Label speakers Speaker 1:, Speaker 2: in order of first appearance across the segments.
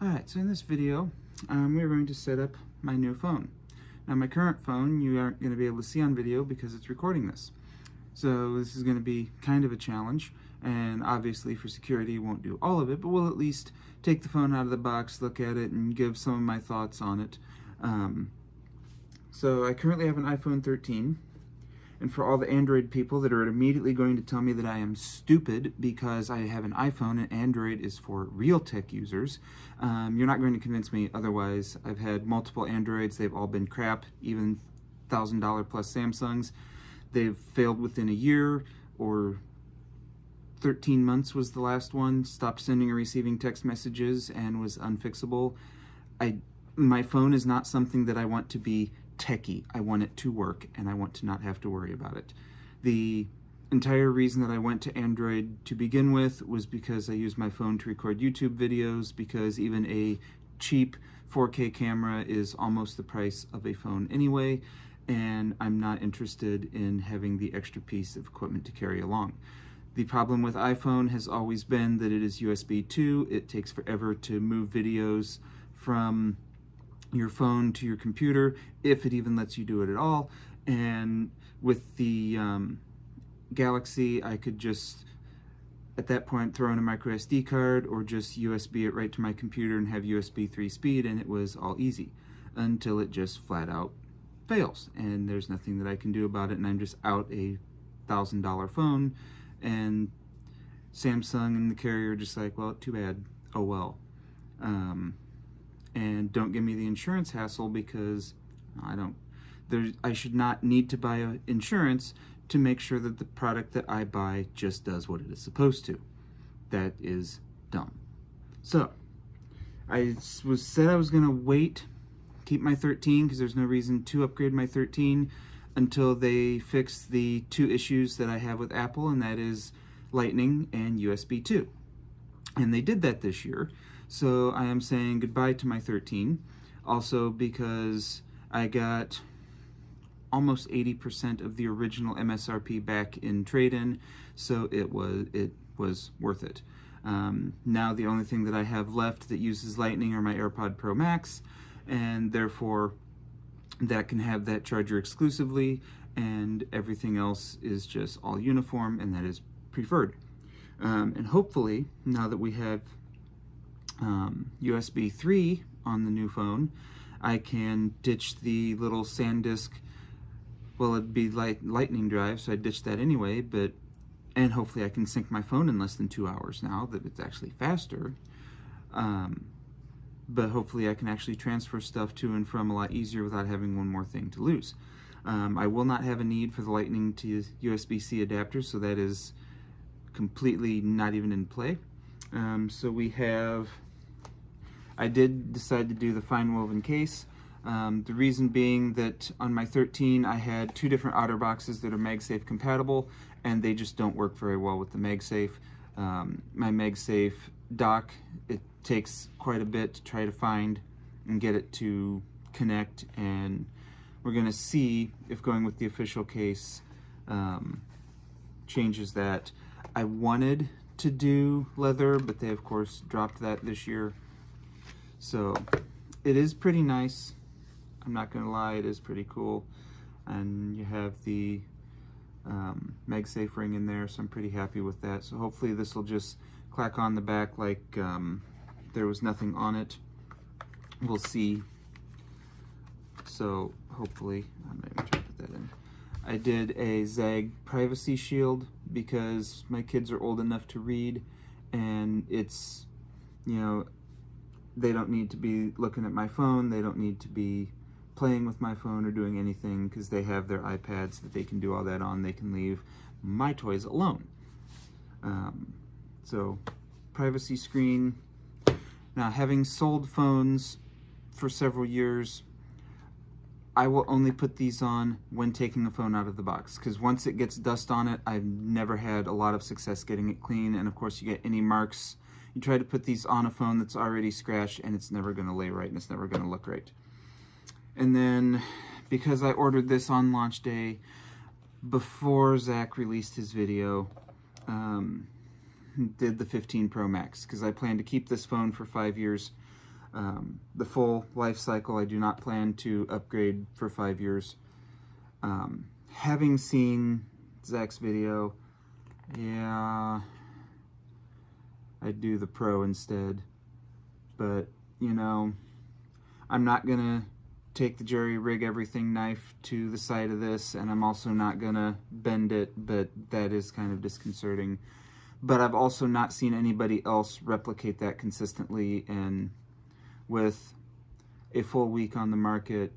Speaker 1: Alright, so in this video, we're going to set up my new phone. Now my current phone, you aren't going to be able to see on video because it's recording this. So this is going to be kind of a challenge, and obviously for security won't do all of it, but we'll at least take the phone out of the box, look at it, and give some of my thoughts on it. So I currently have an iPhone 13. And for all the Android people that are immediately going to tell me that I am stupid because I have an iPhone and Android is for real tech users, you're not going to convince me otherwise. I've had multiple Androids. They've all been crap, even $1,000 plus Samsungs. They've failed within a year, or 13 months was the last one. Stopped sending or receiving text messages and was unfixable. My phone is not something that I want to be techie. I want it to work, and I want to not have to worry about it. The entire reason that I went to Android to begin with was because I used my phone to record YouTube videos, because even a cheap 4K camera is almost the price of a phone anyway, and I'm not interested in having the extra piece of equipment to carry along. The problem with iPhone has always been that it is USB 2. It takes forever to move videos from your phone to your computer, if it even lets you do it at all. And with the Galaxy, I could just, at that point, throw in a micro SD card or just USB it right to my computer and have USB 3 speed, and it was all easy until it just flat out fails. And there's nothing that I can do about it, and I'm just out a $1,000 phone, and Samsung and the carrier are just like, well, too bad, oh well. And don't give me the insurance hassle, because I should not need to buy insurance to make sure that the product that I buy just does what it is supposed to. That is dumb. So I said I was going to wait, keep my 13, because there's no reason to upgrade my 13 until they fix the two issues that I have with Apple, and that is Lightning and USB 2. And they did that this year. So I am saying goodbye to my 13, also because I got almost 80% of the original MSRP back in trade-in, so it was worth it. Now the only thing that I have left that uses Lightning are my AirPod Pro Max, and therefore that can have that charger exclusively, and everything else is just all uniform, and that is preferred. And hopefully, now that we have USB 3 on the new phone, I can ditch the little SanDisk. Well, it'd be Lightning drive, so I ditched that anyway, and hopefully I can sync my phone in less than 2 hours now that it's actually faster. But hopefully I can actually transfer stuff to and from a lot easier without having one more thing to lose. I will not have a need for the Lightning to USB-C adapter, so that is completely not even in play. So I did decide to do the fine woven case. The reason being that on my 13 I had two different OtterBoxes that are MagSafe compatible, and they just don't work very well with the MagSafe. My MagSafe dock, it takes quite a bit to try to find and get it to connect, and we're going to see if going with the official case changes that. I wanted to do leather, but they of course dropped that this year. So it is pretty nice. I'm not gonna lie, it is pretty cool. And you have the MagSafe ring in there, so I'm pretty happy with that. So hopefully this will just clack on the back like there was nothing on it. We'll see. So hopefully, I'm not even trying to put that in. I did a Zag privacy shield because my kids are old enough to read, and it's, they don't need to be looking at my phone, they don't need to be playing with my phone or doing anything, because they have their iPads that they can do all that on. They can leave my toys alone. So, privacy screen. Now, having sold phones for several years, I will only put these on when taking the phone out of the box, because once it gets dust on it, I've never had a lot of success getting it clean, and of course you get any marks. You try to put these on a phone that's already scratched, and it's never going to lay right, and it's never going to look right. And then, because I ordered this on launch day, before Zach released his video, did the 15 Pro Max, because I plan to keep this phone for 5 years. The full life cycle, I do not plan to upgrade for 5 years. Having seen Zach's video, yeah, I'd do the Pro instead. But, you know, I'm not gonna take the jerry rig everything knife to the side of this, and I'm also not gonna bend it, but that is kind of disconcerting. But I've also not seen anybody else replicate that consistently, and with a full week on the market,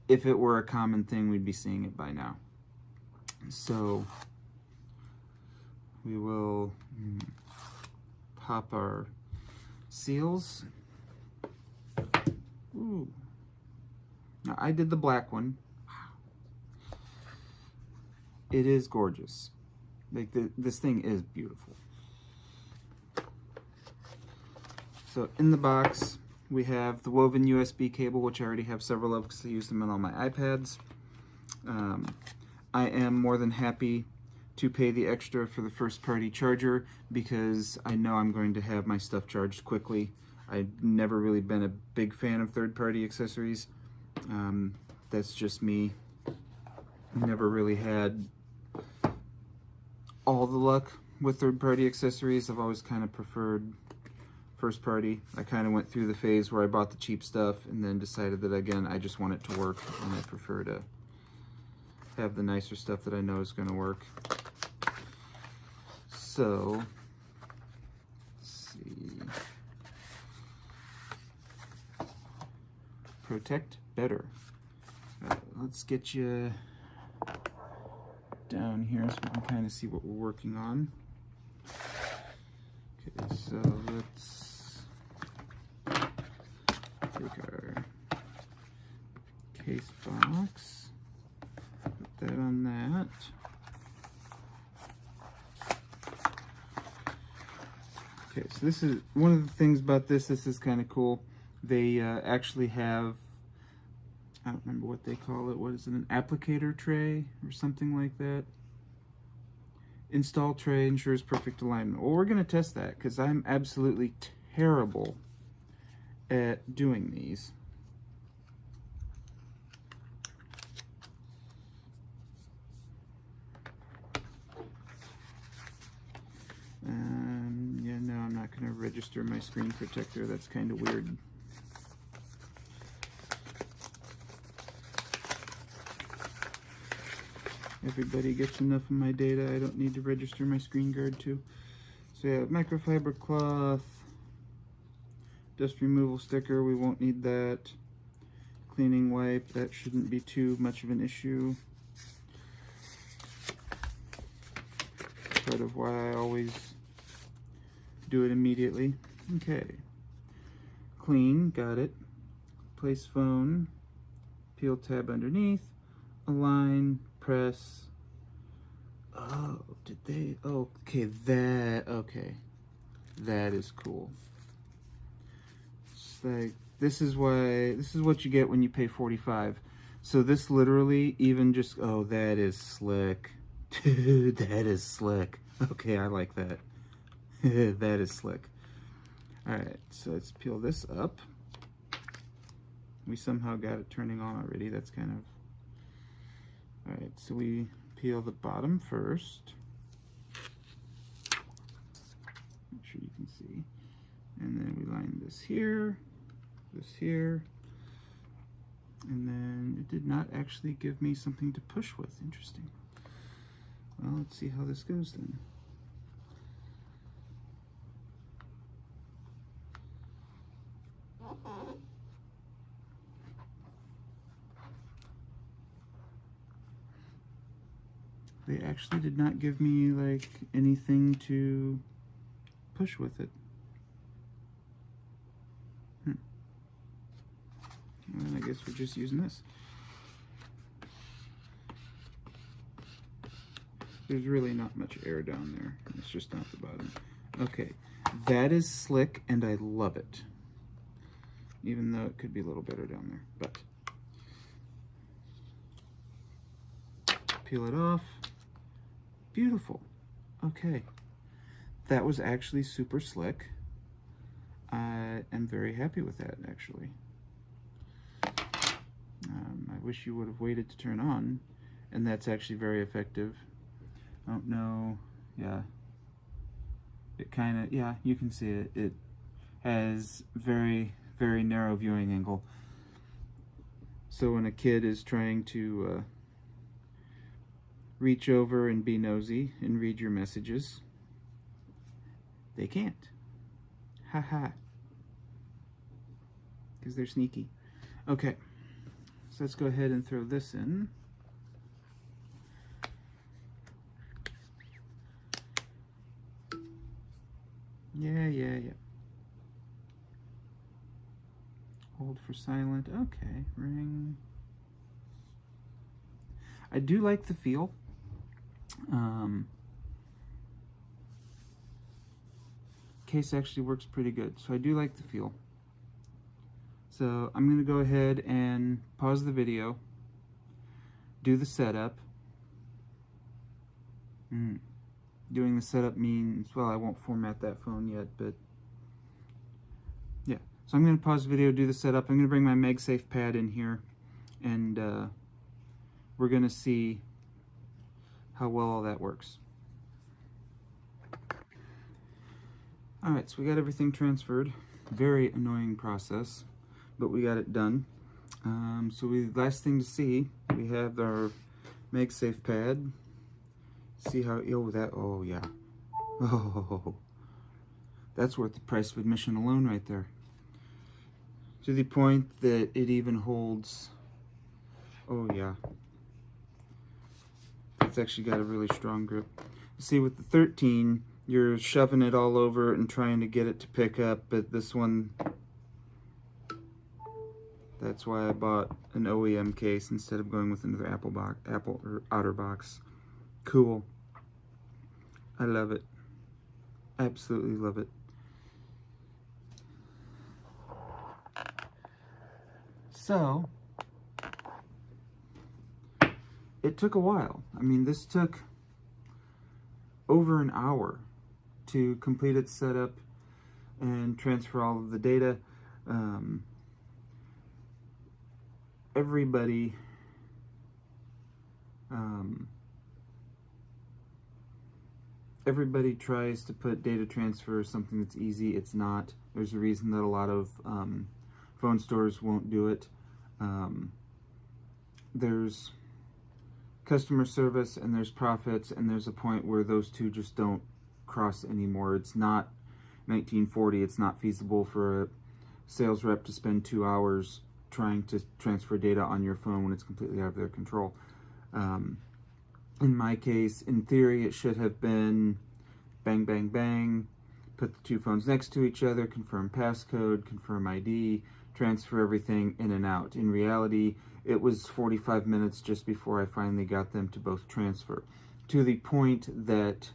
Speaker 1: if it were a common thing, we'd be seeing it by now. So we will pop our seals. Ooh. Now, I did the black one. Wow. It is gorgeous. Like, this thing is beautiful. So, in the box, we have the woven USB cable, which I already have several of because I use them on all my iPads. I am more than happy to pay the extra for the first-party charger because I know I'm going to have my stuff charged quickly. I've never really been a big fan of third-party accessories. That's just me. Never really had all the luck with third-party accessories. I've always kind of preferred first-party. I kind of went through the phase where I bought the cheap stuff and then decided that, again, I just want it to work, and I prefer to have the nicer stuff that I know is going to work. So, let's see. Protect better. Let's get you down here so we can kind of see what we're working on. Okay, so let's take our case box, put that on that. Okay, so this is one of the things about this. This is kind of cool. They actually have, I don't remember what they call it. What is it? An applicator tray or something like that. Install tray ensures perfect alignment. Well, we're going to test that because I'm absolutely terrible at doing these. Yeah, no, I'm not going to register my screen protector. That's kind of weird. Everybody gets enough of my data. I don't need to register my screen guard too. So yeah, microfiber cloth, dust removal sticker, we won't need that. Cleaning wipe, that shouldn't be too much of an issue. Part of why I always do it immediately. Okay. Clean, got it. Place phone, peel tab underneath, align, press. Oh, did they? Oh, okay, okay. That is cool. It's like, this is what you get when you pay $45. So this literally even just, oh, that is slick. Dude, that is slick. Okay, I like that. That is slick. Alright, so let's peel this up. We somehow got it turning on already. That's kind of... Alright, so we peel the bottom first. Make sure you can see. And then we line this here, and then it did not actually give me something to push with. Interesting. Well, let's see how this goes then. They actually did not give me like anything to push with it. And I guess we're just using this. There's really not much air down there. It's just not the bottom. Okay, that is slick and I love it. Even though it could be a little better down there, but. Peel it off. Beautiful. Okay. That was actually super slick. I I am very happy with that, actually. I wish you would have waited to turn on, and that's actually very effective. Oh, no, yeah. It kind of, yeah, you can see it. It has very, very narrow viewing angle. So when a kid is trying to reach over and be nosy and read your messages, they can't. Ha. Because they're sneaky. Okay, so let's go ahead and throw this in. Yeah. Hold for silent. Okay, ring. I do like the feel. Case actually works pretty good, so I do like the feel. So I'm going to go ahead and pause the video, do the setup. Doing the setup means, well, I won't format that phone yet, but yeah. So I'm going to pause the video, do the setup. I'm going to bring my MagSafe pad in here, and we're going to see how well all that works. Alright, so we got everything transferred. Very annoying process, but we got it done. So last thing to see, we have our MagSafe pad. See how, oh yeah. Oh, that's worth the price of admission alone right there. To the point that it even holds, oh yeah. It's actually got a really strong grip. See, with the 13, you're shoving it all over and trying to get it to pick up, but this one, that's why I bought an OEM case instead of going with another Apple or OtterBox. Cool. I love it. Absolutely love it. So, it took a while. I mean, this took over an hour to complete its setup and transfer all of the data. Everybody tries to put data transfer as something that's easy. It's not. There's a reason that a lot of phone stores won't do it. There's customer service and there's profits, and there's a point where those two just don't cross anymore. It's not 1940. It's not feasible for a sales rep to spend 2 hours trying to transfer data on your phone when it's completely out of their control. In my case, in theory, it should have been bang, bang, bang, put the two phones next to each other, confirm passcode, confirm ID, transfer everything in and out. In reality, it was 45 minutes just before I finally got them to both transfer, to the point that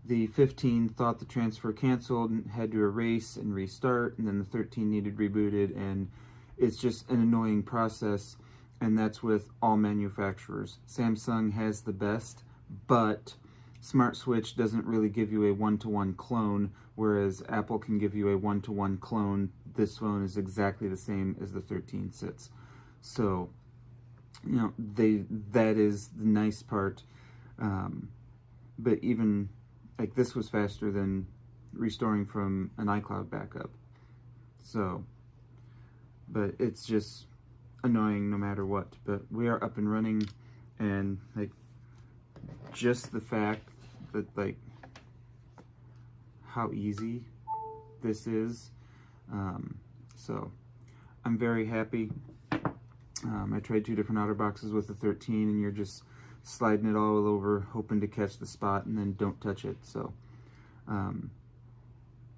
Speaker 1: the 15 thought the transfer canceled and had to erase and restart, and then the 13 needed rebooted, and it's just an annoying process. And that's with all manufacturers. Samsung has the best, but Smart Switch doesn't really give you a one-to-one clone, whereas Apple can give you a one-to-one clone. This phone is exactly the same as the 13 sits. So, you know, that is the nice part. But even, like, this was faster than restoring from an iCloud backup. So, but it's just annoying no matter what. But we are up and running, and like just the fact that like how easy this is, so I'm very happy. I tried 2 different OtterBoxes with the 13, and you're just sliding it all over, hoping to catch the spot, and then don't touch it. So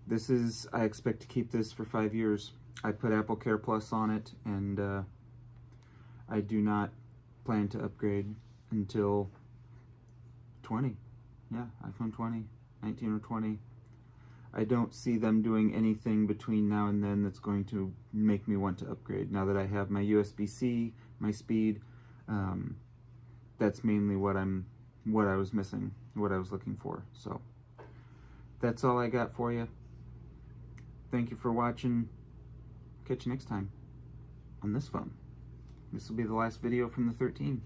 Speaker 1: this is, I expect to keep this for 5 years. I put Apple Care Plus on it, and I do not plan to upgrade until 20. Yeah, iPhone 20, 19 or 20. I don't see them doing anything between now and then that's going to make me want to upgrade. Now that I have my USB-C, my speed, that's mainly what I was missing, what I was looking for. So that's all I got for you. Thank you for watching. catch you next time on this phone. This will be the last video from the 13.